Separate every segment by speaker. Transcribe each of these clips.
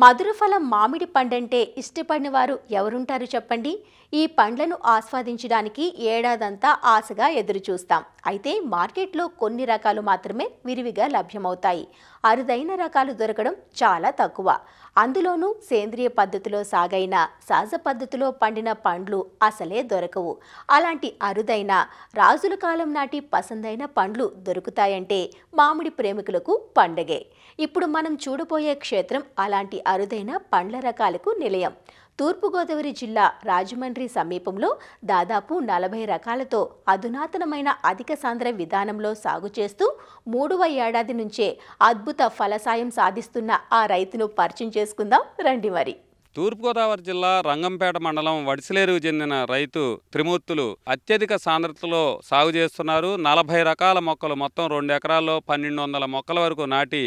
Speaker 1: మధురఫలం మామిడి పండంటే ఇష్టపడిన వారు ఎవరుంటారు చెప్పండి. ఈ పండ్లను ఆస్వాదించడానికి ఏడాదంతా ఆశగా ఎదురుచూస్తాం. అయితే మార్కెట్లో కొన్ని రకాలు మాత్రమే విరివిగా లభ్యమవుతాయి. అరుదైన రకాలు దొరకడం చాలా తక్కువ. అందులోనూ సేంద్రియ పద్ధతిలో సాగైన సహజ పద్ధతిలో పండిన పండ్లు అసలే దొరకవు. అలాంటి అరుదైన రాజుల కాలం నాటి పసందైన పండ్లు దొరుకుతాయంటే మామిడి ప్రేమికులకు పండగే. ఇప్పుడు మనం చూడబోయే క్షేత్రం అలాంటి అరుదైన పండ్ల రకాలకు నిలయం. తూర్పుగోదావరి జిల్లా రాజమండ్రి సమీపంలో దాదాపు 40 రకాలతో అధునాతనమైన అధిక సాంద్ర విధానంలో సాగు చేస్తూ 3వ ఏడాది నుంచే అద్భుత ఫలసాయం సాధిస్తున్న ఆ రైతును పరిచయం చేసుకుందాం రండి మరి.
Speaker 2: తూర్పుగోదావరి జిల్లా రంగంపేట మండలం వడిసిలేరుకు చెందిన రైతు త్రిమూర్తులు అత్యధిక సాంద్రతలో సాగు చేస్తున్నారు. 40 రకాల మొక్కలు మొత్తం 2 ఎకరాల్లో 1200 మొక్కల వరకు నాటి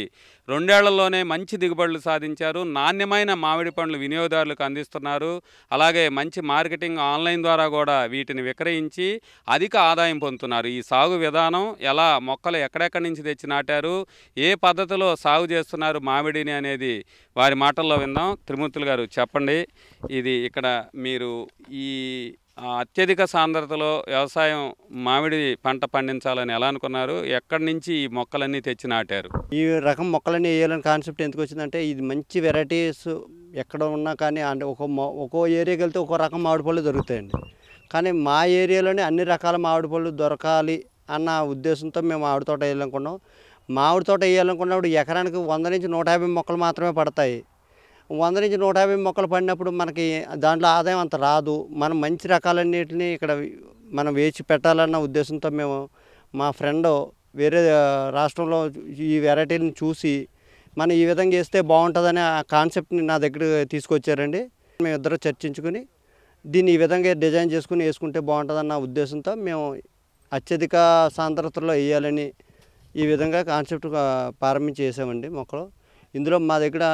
Speaker 2: 2 ఏళ్లలోనే మంచి దిగుబడులు సాధించారు. నాణ్యమైన మామిడి పండ్లు వినియోగదారులకు అందిస్తున్నారు. అలాగే మంచి మార్కెటింగ్ ఆన్లైన్ ద్వారా కూడా వీటిని విక్రయించి అధిక ఆదాయం పొందుతున్నారు. ఈ సాగు విధానం ఎలా, మొక్కలు ఎక్కడెక్కడి నుంచి తెచ్చి నాటారు, ఏ పద్ధతిలో సాగు చేస్తున్నారు మామిడిని అనేది వారి మాటల్లో విందాం. త్రిమూర్తులు గారు చెప్పండి, ఇది ఇక్కడ మీరు ఈ అత్యధిక సాంద్రతలో వ్యవసాయం మామిడి పంట పండించాలని ఎలా అనుకున్నారు? ఎక్కడి నుంచి ఈ మొక్కలన్నీ తెచ్చి నాటారు?
Speaker 3: ఈ రకం మొక్కలన్నీ వేయాలని కాన్సెప్ట్ ఎందుకు వచ్చిందంటే, ఇది మంచి వెరైటీస్ ఎక్కడ ఉన్నా కానీ అంటే ఒక్కో ఏరియాకి వెళ్తే ఒక్కో రకం మామిడి పళ్ళు దొరుకుతాయండి. కానీ మా ఏరియాలోనే అన్ని రకాల మామిడి పళ్ళు దొరకాలి అన్న ఉద్దేశంతో మేము మామిడి తోట వేయాలనుకున్నాం. మామిడి తోట వేయాలనుకున్నప్పుడు ఎకరానికి 100 నుంచి 150 మొక్కలు మాత్రమే పడతాయి. 100 నుంచి 150 మొక్కలు పడినప్పుడు మనకి దాంట్లో ఆదాయం అంత రాదు. మనం మంచి రకాలన్నిటిని ఇక్కడ మనం వేచి పెట్టాలన్న ఉద్దేశంతో మేము మా ఫ్రెండ్ వేరే రాష్ట్రంలో ఈ వెరైటీని చూసి మనం ఈ విధంగా వేస్తే బాగుంటుందనే ఆ కాన్సెప్ట్ని నా దగ్గర తీసుకొచ్చారండి. మేము ఇద్దరు చర్చించుకుని దీన్ని ఈ విధంగా డిజైన్ చేసుకుని వేసుకుంటే బాగుంటుందన్న ఉద్దేశంతో మేము అత్యధిక సాంద్రతలో వేయాలని ఈ విధంగా కాన్సెప్ట్ ప్రారంభించి వేసామండి మొక్కలు. ఇందులో మా దగ్గర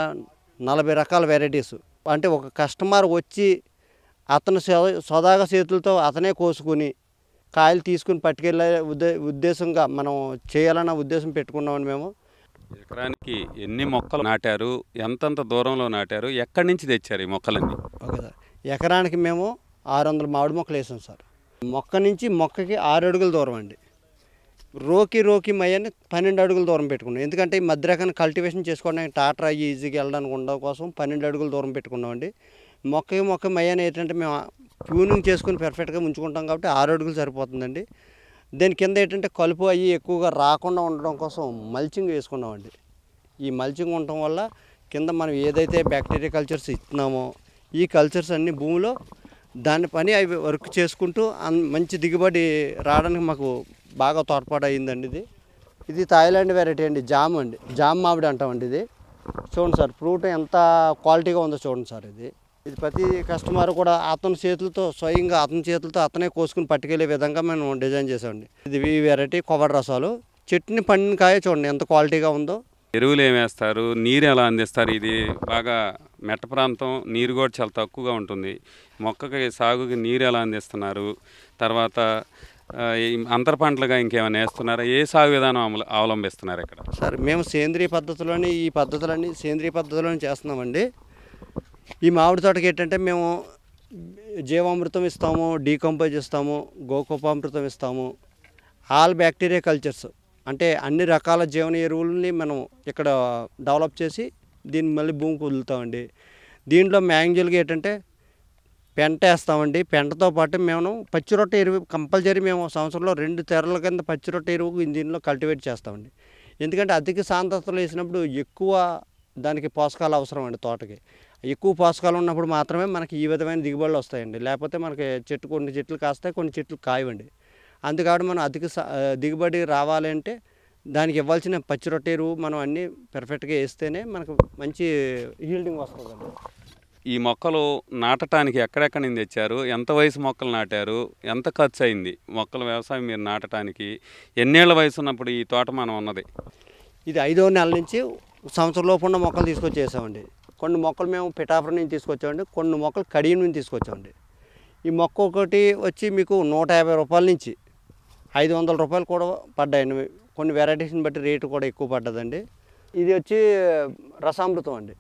Speaker 3: 40 రకాల వెరైటీస్, అంటే ఒక కస్టమర్ వచ్చి అతను సొదాగా చేతులతో అతనే కోసుకుని కాయలు తీసుకుని పట్టుకెళ్ళే ఉద్దేశంగా మనం చేయాలన్న ఉద్దేశం పెట్టుకున్నామని మేము.
Speaker 2: ఎకరానికి ఎన్ని మొక్కలు నాటారు, ఎంతంత దూరంలో నాటారు, ఎక్కడి నుంచి తెచ్చారు ఈ మొక్కలన్నీ?
Speaker 3: ఓకే సార్, ఎకరానికి మేము 600 మామిడి మొక్కలు వేసాం సార్. మొక్క నుంచి మొక్కకి 6 అడుగుల దూరం అండి. రోకి మయ్యని 12 అడుగుల దూరం పెట్టుకున్నాం. ఎందుకంటే ఈ మధ్య రకాన్ని కల్టివేషన్ చేసుకోవడానికి ట్రాక్టర్ అయ్యి ఈజీగా వెళ్ళడానికి ఉండడం కోసం 12 అడుగుల దూరం పెట్టుకున్నామండి. మొక్క మయ్యని ఏంటంటే మేము ట్యూనింగ్ చేసుకుని పర్ఫెక్ట్గా ఉంచుకుంటాం కాబట్టి 6 అడుగులు సరిపోతుందండి. దాని కింద ఏంటంటే కలుపు అయ్యి ఎక్కువగా రాకుండా ఉండడం కోసం మల్చింగ్ వేసుకున్నామండి. ఈ మల్చింగ్ ఉండటం వల్ల కింద మనం ఏదైతే బ్యాక్టీరియా కల్చర్స్ ఇస్తున్నామో ఈ కల్చర్స్ అన్నీ భూమిలో దాని పని అవి వర్క్ చేసుకుంటూ మంచి దిగుబడి రావడానికి మాకు బాగా తోడ్పాటు అయ్యిందండి. ఇది థాయిలాండ్ వెరైటీ అండి, జామ్ అండి, జామ్ మామిడి అంటామండి. ఇది చూడండి సార్, ఫ్రూట్ ఎంత క్వాలిటీగా ఉందో చూడండి సార్. ఇది ప్రతి కస్టమర్ కూడా అతని చేతులతో స్వయంగా అతని చేతులతో అతనే కోసుకుని పట్టుకెళ్ళే విధంగా మేము డిజైన్ చేసామండి. ఇది ఈ వెరైటీ కొబ్బరి రసాలు. చెట్టుని పండిన కాయ చూడండి ఎంత క్వాలిటీగా ఉందో.
Speaker 2: ఎరువులు ఏమి వేస్తారు, నీరు ఎలా అందిస్తారు? ఇది బాగా మెట్ట ప్రాంతం, నీరు కూడా చాలా తక్కువగా ఉంటుంది. మొక్కకి సాగుకి నీరు ఎలా అందిస్తున్నారు? తర్వాత అంతర పంటలుగా ఇంకేమైనా వేస్తున్నారా? ఏ సాగు విధానం అవలంబిస్తున్నారు ఇక్కడ?
Speaker 3: సార్ మేము సేంద్రియ పద్ధతిలోని ఈ పద్ధతులన్నీ సేంద్రియ పద్ధతిలోనే చేస్తున్నామండి. ఈ మామిడి తోటకి ఏంటంటే మేము జీవామృతం ఇస్తాము, డీకంపోజ్ ఇస్తాము, గోకోపామృతం ఇస్తాము, ఆల్ బ్యాక్టీరియా కల్చర్స్ అంటే అన్ని రకాల జీవన ఎరువులని మనం ఇక్కడ డెవలప్ చేసి దీన్ని మళ్ళీ భూమికి వదులుతామండి. దీంట్లో మ్యాంగ్జువల్గా ఏంటంటే పెంట వేస్తామండి. పెంటతో పాటు మేము పచ్చిరొట్ట ఎరువు కంపల్సరీ మేము సంవత్సరంలో 2 తెరల కింద పచ్చిరొట్ట ఎరువు దీనిలో కల్టివేట్ చేస్తామండి. ఎందుకంటే అధిక సాంద్రతలో వేసినప్పుడు ఎక్కువ దానికి పోషకాలు అవసరం అండి. తోటకి ఎక్కువ పోషకాలు ఉన్నప్పుడు మాత్రమే మనకి ఈ విధమైన దిగుబడులు వస్తాయండి. లేకపోతే మనకి కొన్ని చెట్లు కాస్తాయి, కొన్ని చెట్లు కాయవండి. అందుకని మనం అధిక దిగుబడి రావాలంటే దానికి ఇవ్వాల్సిన పచ్చిరొట్ట ఎరువు మనం అన్నీ పర్ఫెక్ట్గా వేస్తేనే మనకు మంచి హీల్డింగ్ వస్తుందండి.
Speaker 2: ఈ మొక్కలు నాటడానికి ఎక్కడెక్కడి నుంచి తెచ్చారు? ఎంత వయసు మొక్కలు నాటారు? ఎంత ఖర్చు అయింది మొక్కల వ్యవసాయం మీరు నాటడానికి? ఎన్నేళ్ల వయసు ఉన్నప్పుడు ఈ తోట మనం ఉన్నది?
Speaker 3: ఇది 5వ నెల నుంచి సంవత్సరం లోపు ఉన్న మొక్కలు తీసుకొచ్చేసామండి. కొన్ని మొక్కలు మేము పిఠాపురం నుంచి తీసుకొచ్చామండి, కొన్ని మొక్కలు కడియం నుంచి తీసుకొచ్చామండి. ఈ మొక్క ఒకటి వచ్చి మీకు 150 రూపాయల నుంచి 500 రూపాయలు కూడా పడ్డాయండి. కొన్ని వెరైటీస్ని బట్టి రేటు కూడా ఎక్కువ పడ్డదండి. ఇది వచ్చి రసామృతం అండి.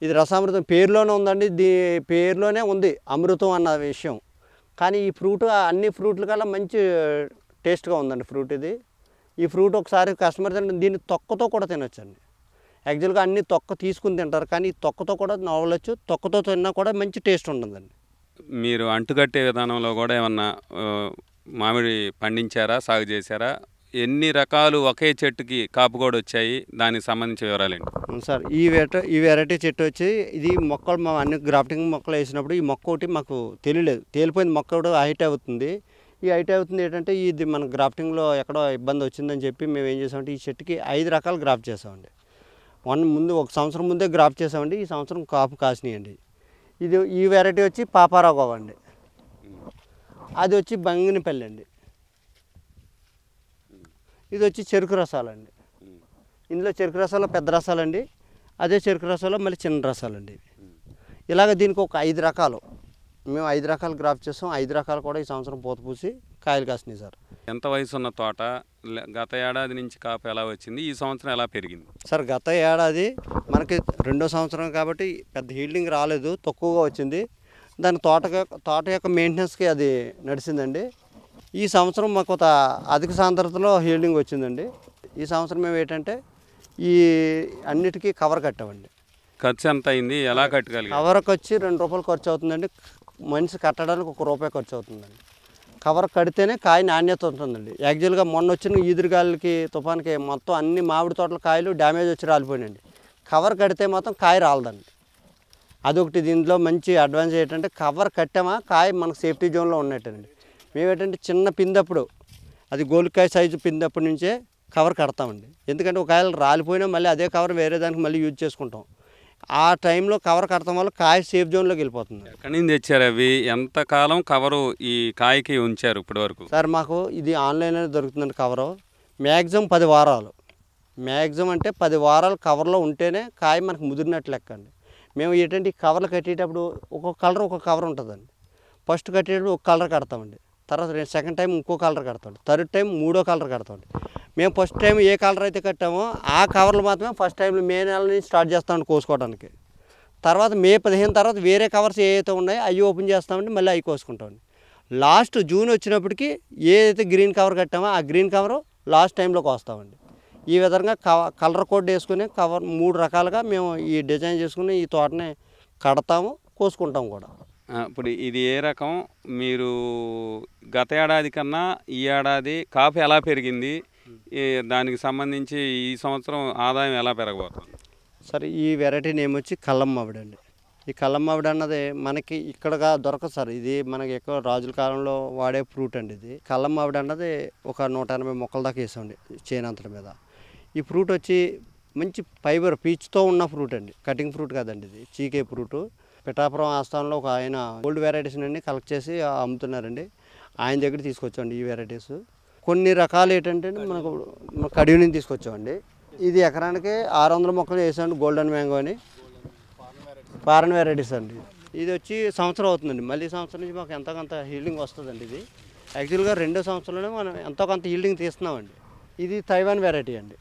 Speaker 3: ఇది రసామృతం పేరులోనే ఉందండి, పేరులోనే ఉంది అమృతం అన్న విషయం. కానీ ఈ ఫ్రూట్ అన్ని ఫ్రూట్ల కల్లా మంచి టేస్ట్గా ఉందండి ఫ్రూట్ ఇది. ఈ ఫ్రూట్ ఒకసారి కస్టమర్ తింటే దీన్ని తొక్కతో కూడా తినొచ్చండి. యాక్చువల్గా అన్ని తొక్క తీసుకుని తింటారు, కానీ ఈ తొక్కతో కూడా నవ్వవచ్చు, తొక్కతో తిన్నా కూడా మంచి టేస్ట్ ఉంటుందండి.
Speaker 2: మీరు అంటుకట్టే విధానంలో కూడా ఏమన్నా మామిడి పండించారా, సాగు చేశారా? ఎన్ని రకాలు ఒకే చెట్టుకి కాపుకోడి వచ్చాయి, దానికి సంబంధించిన వివరాలేంటి?
Speaker 3: సార్ ఈ వెరైటీ చెట్టు వచ్చి ఇది మొక్కలు మా అన్ని గ్రాఫ్టింగ్ మొక్కలు వేసినప్పుడు ఈ మొక్క ఒకటి మాకు తెలియలేదు, తేలిపోయింది మొక్క కూడా హైట్ అవుతుంది. ఈ హైట్ అవుతుంది ఏంటంటే ఇది మన గ్రాఫ్టింగ్లో ఎక్కడో ఇబ్బంది వచ్చిందని చెప్పి మేము ఏం చేసామంటే ఈ చెట్టుకి 5 రకాలు గ్రాఫ్ట్ చేసామండి. ఒక సంవత్సరం ముందే గ్రాఫ్ట్ చేసామండి. ఈ సంవత్సరం కాపు కాసినాయండి. ఈ వెరైటీ వచ్చి పాపారావు అండి, అది వచ్చి బంగినపల్లి అండి, ఇది వచ్చి చెరుకు రసాలండి. ఇందులో చెరుకు రసాలు పెద్ద రసాలండి, అదే చెరుకు రసాలు మళ్ళీ చిన్న రసాలండి. ఇలాగ దీనికి ఒక 5 రకాలు మేము 5 రకాలు గ్రాఫ్ట్ చేస్తాం. 5 రకాలు కూడా ఈ సంవత్సరం పూత పూసి కాయలు కాసినాయి సార్.
Speaker 2: ఎంత వయసు ఉన్న తోట? గత ఏడాది నుంచి కాపు ఎలా వచ్చింది, ఈ సంవత్సరం ఎలా పెరిగింది?
Speaker 3: సార్ గత ఏడాది మనకి 2వ సంవత్సరం కాబట్టి పెద్ద హీల్డింగ్ రాలేదు, తక్కువగా వచ్చింది. దాని తోట యొక్క మెయింటెనెన్స్కి అది నడిచిందండి. ఈ సంవత్సరం మాకు ఒక అధిక సాంద్రతలో హీల్డింగ్ వచ్చిందండి. ఈ సంవత్సరం మేము ఏంటంటే ఈ అన్నిటికీ కవర్ కట్టామండి.
Speaker 2: ఖర్చు ఎంత అయింది, ఎలా కట్టగలిగారు?
Speaker 3: కవర్కి వచ్చి ₹2 ఖర్చు అవుతుందండి, మనిషి కట్టడానికి ₹1 ఖర్చు అవుతుందండి. కవర్ కడితేనే కాయ నాణ్యత ఉంటుందండి. యాక్చువల్గా మొన్న వచ్చిన ఈదురుగాలికి తుఫాన్కి మొత్తం అన్ని మామిడి తోటల కాయలు డ్యామేజ్ వచ్చి రాలిపోయినాయండి. కవర్ కడితే మాత్రం కాయ రాలదండి. అదొకటి దీంట్లో మంచి అడ్వాన్స్ ఏంటంటే కవర్ కట్టామా కాయ మనకు సేఫ్టీ జోన్లో ఉన్నట్టండి. మేము ఏంటంటే చిన్న పిందప్పుడు అది గోలికాయ సైజు పిందప్పటి నుంచే కవర్ కడతామండి. ఎందుకంటే ఒకవేళ రాలిపోయినా మళ్ళీ అదే కవర్ వేరే దానికి మళ్ళీ యూజ్ చేసుకుంటాం. ఆ టైంలో కవర్ కడతాం వల్ల కాయ సేఫ్ జోన్లోకి వెళ్ళిపోతుంది.
Speaker 2: ఎక్కడి నుంచి తెచ్చారు అవి? ఎంతకాలం కవరు ఈ కాయకి ఉంచారు ఇప్పటి వరకు?
Speaker 3: సార్ మాకు ఇది ఆన్లైన్లో దొరుకుతుందండి కవరు. మ్యాక్సిమం 10 వారాలు, మ్యాక్సిమం అంటే 10 వారాలు కవర్లో ఉంటేనే కాయ మనకు ముదిరినట్లు లెక్క అండి. మేము ఏంటంటే ఈ కవర్లు కట్టేటప్పుడు ఒక్కొక్క కలర్ ఒక్కొక్క కవర్ ఉంటుందండి. ఫస్ట్ కట్టేటప్పుడు ఒక కలర్ కడతామండి, తర్వాత సెకండ్ టైం ఇంకో కలర్ కడతామండి, థర్డ్ టైం 3వ కలర్ కడతామండి. మేము ఫస్ట్ టైం ఏ కలర్ అయితే కట్టామో ఆ కవర్లు మాత్రమే ఫస్ట్ టైంలో మే నెల నుంచి స్టార్ట్ చేస్తామండి కోసుకోవడానికి. తర్వాత మే 15 తర్వాత వేరే కవర్స్ ఏవైతే ఉన్నాయో అవి ఓపెన్ చేస్తామండి, మళ్ళీ అవి కోసుకుంటామండి. లాస్ట్ జూన్ వచ్చినప్పటికీ ఏదైతే గ్రీన్ కవర్ కట్టామో ఆ గ్రీన్ కవరు లాస్ట్ టైంలో కోస్తామండి. ఈ విధంగా కలర్ కోడ్ వేసుకుని కవర్ 3 రకాలుగా మేము ఈ డిజైన్ చేసుకుని ఈ తోటని కడతాము, కోసుకుంటాం కూడా.
Speaker 2: ఇప్పుడు ఇది ఏ రకం? మీరు గత ఏడాది కన్నా ఈ ఏడాది కాపు ఎలా పెరిగింది, దానికి సంబంధించి ఈ సంవత్సరం ఆదాయం ఎలా పెరగబోతుంది?
Speaker 3: సరే ఈ వెరైటీ నేమ్ వచ్చి కల్లం మామిడి అండి. ఈ కల్లం మామిడి అన్నది మనకి ఇక్కడగా దొరకదు సార్. ఇది మనకి ఎక్కువ రాజుల కాలంలో వాడే ఫ్రూట్ అండి. ఇది కల్లం మామిడి అన్నది ఒక 180 మొక్కల దాకా వేసామండి చేనంతటి మీద. ఈ ఫ్రూట్ వచ్చి మంచి ఫైబర్ పీచుతో ఉన్న ఫ్రూట్ అండి, కటింగ్ ఫ్రూట్ కాదండి, ఇది చీకే ఫ్రూటు. పిఠాపురం ఆస్థానంలో ఒక ఆయన ఓల్డ్ వెరైటీస్ అన్ని కలెక్ట్ చేసి అమ్ముతున్నారండి. ఆయన దగ్గర తీసుకొచ్చామండి ఈ వెరైటీస్. కొన్ని రకాలు ఏంటంటే మనకు కడివి నుంచి తీసుకొచ్చామండి. ఇది ఎకరానికి 600 మొక్కలు వేసామండి. గోల్డెన్ మ్యాంగో అని ఫారెన్ వెరైటీస్ అండి. ఇది వచ్చి సంవత్సరం అవుతుందండి. మళ్ళీ సంవత్సరం నుంచి మాకు ఎంతో కొంత హీల్డింగ్ వస్తుందండి. ఇది యాక్చువల్గా 2వ సంవత్సరంలోనే మనం ఎంతో కొంత హీల్డింగ్ తీస్తున్నామండి. ఇది తైవాన్ వెరైటీ అండి.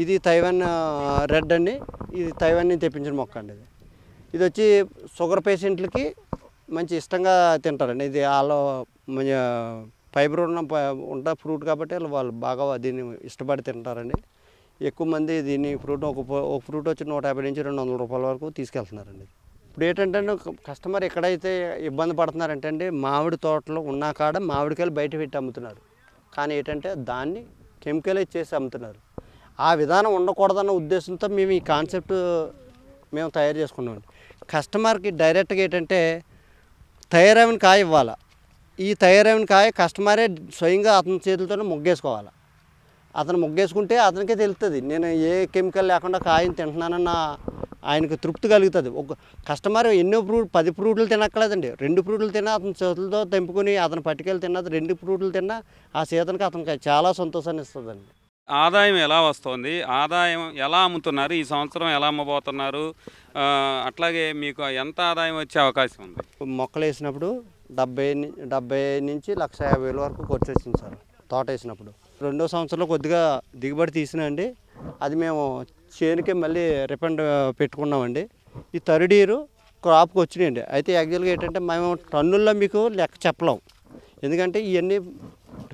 Speaker 3: ఇది తైవాన్ రెడ్ అండి. ఇది తైవాన్ నుంచి తెప్పించిన మొక్క అండి. ఇది వచ్చి షుగర్ పేషెంట్లకి మంచి ఇష్టంగా తింటారండి. ఇది వాళ్ళు ఫైబర్ ఉన్న ఫ్రూట్ కాబట్టి వాళ్ళు బాగా దీన్ని ఇష్టపడి తింటారండి. ఎక్కువ మంది దీన్ని ఫ్రూట్ ఒక ఫ్రూట్ వచ్చి 150 నుంచి 200 రూపాయల వరకు తీసుకెళ్తున్నారండి. ఇప్పుడు ఏంటంటే కస్టమర్ ఎక్కడైతే ఇబ్బంది పడుతున్నారంటే అండి, మామిడి తోటలో ఉన్న కాడ మామిడికాయలు బయట పెట్టి అమ్ముతున్నారు, కానీ ఏంటంటే దాన్ని కెమికలైజ్ చేసి అమ్ముతున్నారు. ఆ విధానం ఉండకూడదన్న ఉద్దేశంతో మేము ఈ కాన్సెప్ట్ మేము తయారు చేసుకున్నామండి. కస్టమర్కి డైరెక్ట్గా ఏంటంటే తయారైన కాయ ఇవ్వాలి. ఈ తయారైన కాయ కస్టమరే స్వయంగా అతని చేతులతోనే మొగ్గేసుకోవాలి. అతను మొగ్గేసుకుంటే అతనికే తెలుస్తుంది నేను ఏ కెమికల్ లేకుండా కాయని తింటున్నానన్న ఆయనకు తృప్తి కలుగుతుంది. ఒక కస్టమర్ ఎన్నో 10 ఫ్రూట్లు తినక్కలేదండి, 2 ఫ్రూట్లు తిన్నా అతని చేతులతో తెంపుకొని అతను పట్టుకెళ్ళి తిన్నది 2 ఫ్రూట్లు తిన్నా ఆ సీతనికి అతనికి చాలా సంతోషాన్ని ఇస్తుందండి.
Speaker 2: ఆదాయం ఎలా వస్తుంది, ఆదాయం ఎలా అమ్ముతున్నారు, ఈ సంవత్సరం ఎలా అమ్మబోతున్నారు, అట్లాగే మీకు ఎంత ఆదాయం వచ్చే అవకాశం ఉంది?
Speaker 3: మొక్కలు వేసినప్పుడు 70 నుంచి 150,000 వరకు ఖర్చు వచ్చింది సార్ తోట వేసినప్పుడు. 2వ సంవత్సరంలో కొద్దిగా దిగుబడి తీసినండి. అది మేము చేనుకే మళ్ళీ రిఫండ్ పెట్టుకున్నామండి. ఈ థర్డ్ ఇయర్ క్రాప్కి వచ్చినాయండి. అయితే యాక్చువల్గా ఏంటంటే మేము టన్నుల్లో మీకు లెక్క చెప్పలేం, ఎందుకంటే ఇవన్నీ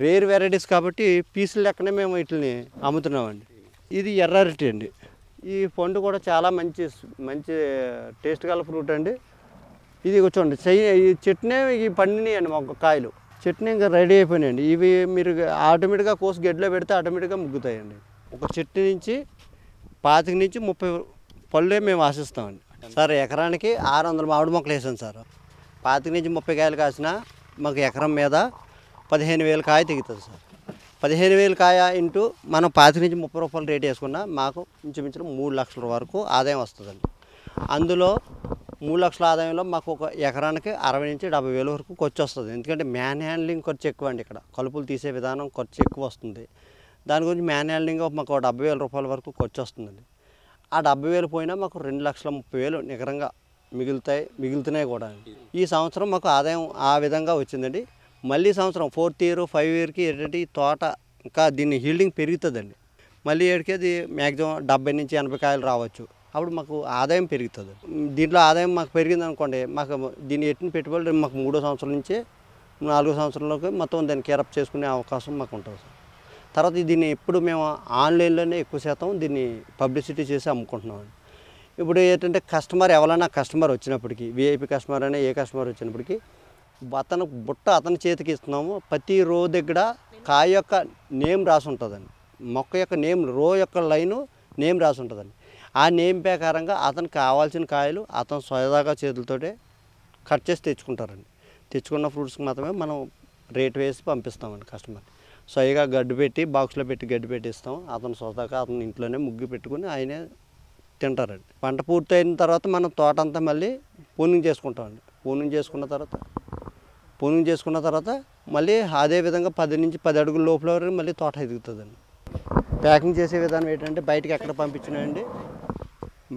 Speaker 3: రేర్ వెరైటీస్ కాబట్టి పీసుల లెక్కనే మేము వీటిని అమ్ముతున్నామండి. ఇది ఎర్ర అరటి అండి. ఈ పండు కూడా చాలా మంచి మంచి టేస్ట్ గల ఫ్రూట్ అండి. ఇది చూడండి ఈ చెట్టునే ఈ పండినాయండి మాకు కాయలు, చెట్టునే ఇంకా రెడీ అయిపోయినాయండి. ఇవి మీరు ఆటోమేటిక్గా కోసి గడ్డిలో పెడితే ఆటోమేటిక్గా ముగ్గుతాయండి. ఒక చెట్టు నుంచి 25 నుంచి 30 పళ్ళే మేము ఆశిస్తామండి. సార్ ఎకరానికి 600 మామిడి మొక్కలు వేసాను సార్. 25 నుంచి 30 కాయలు కాసిన మాకు ఎకరం మీద 15,000 కాయ తెగుతుంది సార్. 15,000 కాయ ఇంటూ మనం 25 నుంచి 30 రూపాయలు రేట్ వేసుకున్నా మాకు ఇంచుమించు 3 లక్షల వరకు ఆదాయం వస్తుందండి. అందులో 3 లక్షల ఆదాయంలో మాకు ఒక ఎకరానికి 60 నుంచి 70,000 వరకు ఖర్చు వస్తుంది. ఎందుకంటే మ్యాన్ హ్యాండ్లింగ్ ఖర్చు ఎక్కువ అండి. ఇక్కడ కలుపులు తీసే విధానం ఖర్చు ఎక్కువ వస్తుంది. దాని గురించి మ్యాన్ హ్యాండ్లింగ్ మాకు 70,000 రూపాయల వరకు ఖర్చు వస్తుందండి. ఆ 70,000 పోయినా మాకు 2,30,000 నికరంగా మిగులుతున్నాయి కూడా. ఈ సంవత్సరం మాకు ఆదాయం ఆ విధంగా వచ్చిందండి. మళ్ళీ సంవత్సరం 4th ఇయర్ 5 ఇయర్కి ఏంటంటే ఈ తోట ఇంకా దీన్ని హీల్డింగ్ పెరుగుతుందండి. మళ్ళీ ఏడికి అది మ్యాక్సిమం 70 నుంచి 80 కాయలు రావచ్చు. అప్పుడు మాకు ఆదాయం పెరుగుతుంది. దీంట్లో ఆదాయం మాకు పెరిగింది అనుకోండి, మాకు దీన్ని ఎట్టిన పెట్టుబడి మాకు 3వ సంవత్సరం నుంచి 4వ సంవత్సరంలోకి మొత్తం దాన్ని కేరప్ చేసుకునే అవకాశం మాకు ఉంటుంది సార్. తర్వాత దీన్ని ఎప్పుడు మేము ఆన్లైన్లోనే ఎక్కువ శాతం దీన్ని పబ్లిసిటీ చేసి అమ్ముకుంటున్నాం. ఇప్పుడు ఏంటంటే ఎవరైనా కస్టమర్ వచ్చినప్పటికీ, విఐపి కస్టమర్ అయినా ఏ కస్టమర్ వచ్చినప్పటికీ అతని చేతికి ఇస్తున్నాము. ప్రతి రో దగ్గర కాయ యొక్క నేమ్ రాసి ఉంటుందండి. మొక్క యొక్క నేమ్, రో యొక్క లైను నేమ్ రాసి ఉంటుందండి. ఆ నేమ్ ప్రకారంగా అతనికి కావాల్సిన కాయలు అతను స్వయదాగా చేతులతోటే కట్ చేసి తెచ్చుకుంటారండి. తెచ్చుకున్న ఫ్రూట్స్కి మాత్రమే మనం రేట్ వేసి పంపిస్తామండి కస్టమర్. స్వయంగా గడ్డి పెట్టి బాక్స్లో పెట్టి గడ్డి పెట్టిస్తాం. అతను స్వతహాగా అతను ఇంట్లోనే ముగ్గు పెట్టుకుని ఆయనే తింటారండి. పంట పూర్తయిన తర్వాత మనం తోట అంతా మళ్ళీ పూనింగ్ చేసుకుంటామండి. పూనింగ్ చేసుకున్న తర్వాత మళ్ళీ అదే విధంగా 10 నుంచి 10 అడుగుల లోపల వరకు మళ్ళీ తోట ఎదుగుతుందండి. ప్యాకింగ్ చేసే విధానం ఏంటంటే బయటకి ఎక్కడ పంపించినాయండి,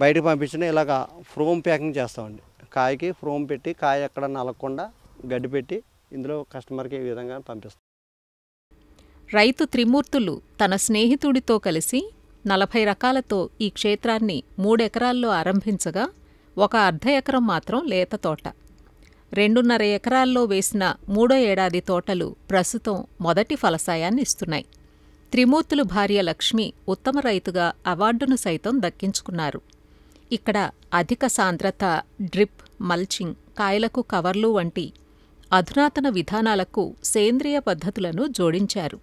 Speaker 3: బయటకు పంపించిన ఇలాగ ఫ్రోమ్ ప్యాకింగ్ చేస్తామండి. కాయకి ఫ్రోమ్ పెట్టి కాయ ఎక్కడ నలగకుండా గడ్డి పెట్టి ఇందులో కస్టమర్కి ఈ విధంగా పంపిస్తాం.
Speaker 4: రైతు త్రిమూర్తులు తన స్నేహితుడితో కలిసి 40 రకాలతో ఈ క్షేత్రాన్ని 3 ఎకరాల్లో ఆరంభించగా 1/2 ఎకరం మాత్రం లేత తోట. 2.5 ఎకరాల్లో వేసిన 3వ ఏడాది తోటలు ప్రస్తుతం మొదటి ఫలసాయాన్ని ఇస్తున్నాయి. త్రిమూర్తులు భార్య లక్ష్మి ఉత్తమ రైతుగా అవార్డును సైతం దక్కించుకున్నారు. ఇక్కడ అధిక సాంద్రత, డ్రిప్, మల్చింగ్, కాయలకు కవర్లు వంటి అధునాతన విధానాలకు సేంద్రియ పద్ధతులను జోడించారు.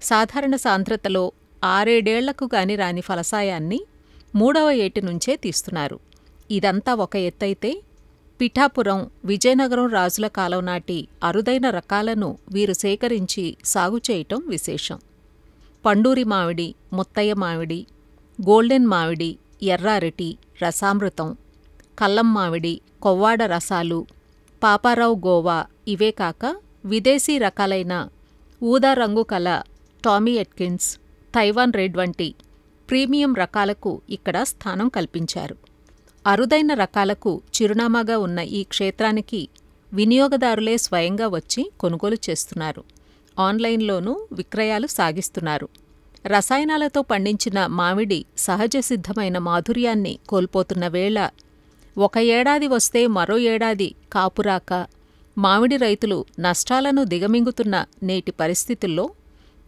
Speaker 4: సాధారణ సాంద్రతలో 6-7 గాని రాని ఫలసాయాన్ని 3వ ఏటి నుంచే తీస్తున్నారు. ఇదంతా ఒక ఎత్తైతే పిఠాపురం, విజయనగరం రాజుల కాలం నాటి అరుదైన రకాలను వీరు సేకరించి సాగు చేయటం విశేషం. పండూరి మామిడి, ముత్తయ్య మామిడి, గోల్డెన్ మామిడి, ఎర్ర అరటి, రసామృతం, కల్లం మామిడి, కొవ్వాడ రసాలు, పాపారావు గోవా ఇవే కాక విదేశీ రకాలైన ఊదా రంగు కల టామీ ఎట్కిన్స్, తైవాన్ రెడ్ వంటి ప్రీమియం రకాలకు ఇక్కడ స్థానం కల్పించారు. అరుదైన రకాలకు చిరునామాగా ఉన్న ఈ క్షేత్రానికి వినియోగదారులే స్వయంగా వచ్చి కొనుగోలు చేస్తున్నారు. ఆన్లైన్లోనూ విక్రయాలు సాగిస్తున్నారు. రసాయనాలతో పండించిన మామిడి సహజ సిద్ధమైన మాధుర్యాన్ని కోల్పోతున్న వేళ 1 ఏడాది వస్తే మరో ఏడాది కాపురాక మామిడి రైతులు నష్టాలను దిగమింగుతున్న నేటి పరిస్థితుల్లో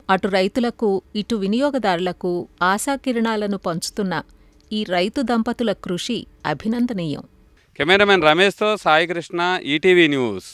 Speaker 4: అటు రైతులకు, ఇటు వినియోగదారులకు ఆశాకిరణాలను పంచుతున్న ఈ రైతు దంపతుల కృషి అభినందనీయం.
Speaker 2: కెమెరామెన్ రమేష్తో సాయి కృష్ణ, ఈటీవీ న్యూస్.